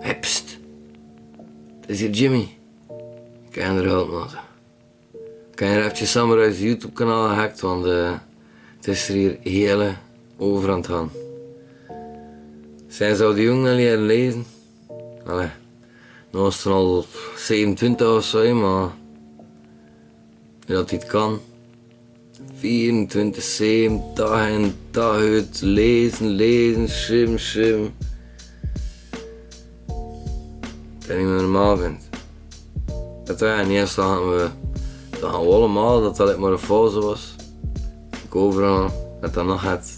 Hey, pst. Het is hier Jimmy. Kan je er helpen, man? Kan je eventjes Samurai's YouTube kanaal gehackt, want het is er hier hele over aan het gaan. Zijn zou die jongen al leren lezen? Allee, nou is het al 27 of zo, maar dat hij het kan. 24/7, dag in dag uit, lezen, schrijven. Dat je niet meer normaal vindt. Dat wij en eerst gaan we allemaal dat dat maar een fase was. Ik overal dat dat nog het.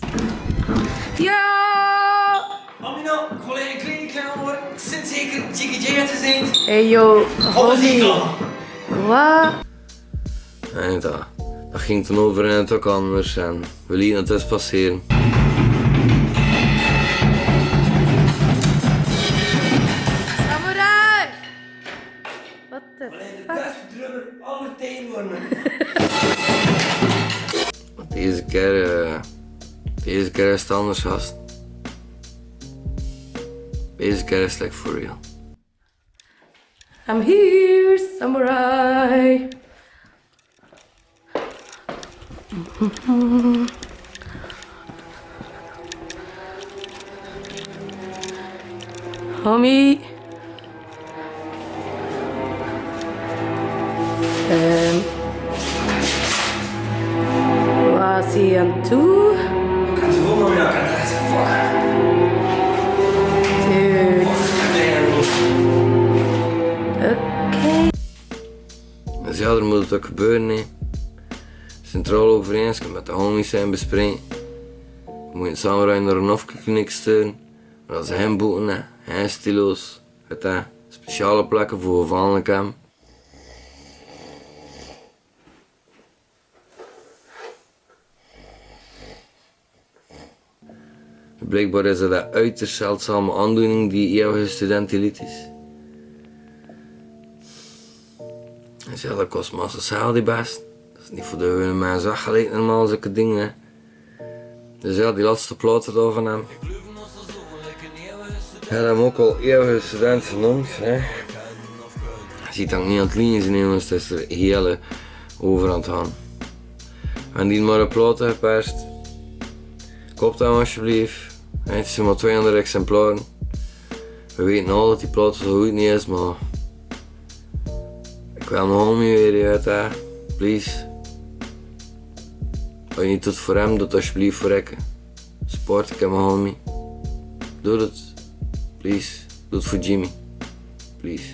Ja! Amino, collega klein worden. Sinds zeker Jiggy J te zijn. Hey yo, homie. Wat? En dat ging toen over en het ook anders en we lieten het dus passeren. Samurai! What the De fuck? beste drummer aller tijden worden. Deze keer is het anders, gast. Deze keer is het like for real. I'm here, samurai. Homie. Waar is hij aan toe? Ik had het gewoon nog naar elkaar dragen. Fuck. Dude. Oké. Dus ja, er moet het ook gebeuren, hè. Centraal overeenschap met de homies zijn bespreken. We moeten Samurai naar een afkliniek sturen. Maar als ze hem boeten, hè, hij stilo's. Het speciale plekken voor gevallen hem. Blijkbaar is dat een uiterst zeldzame aandoening die eeuwige studentilitis is. Dus ja, dat kost massaal die best. Dat is niet voor de gewone mensen gelijk normaal zulke dingen. Hè. Dus ja, die laatste platen daar van hem. Hij had hem ook al eeuwige student genoemd. Hè. Je ziet dat niet aan het lezen, jongens, het is er hele over aan het gaan. En die maar een platen geperst. Koop hem alsjeblieft. Het zijn maar 200 exemplaren. We weten al dat die plaat zo goed niet is, maar ik wil mijn homie weer uit daar. Please. Als je niet doet voor hem, doe het alsjeblieft voor ik. Support ik mijn homie. Doe het. Please. Doe het voor Jimmy. Please.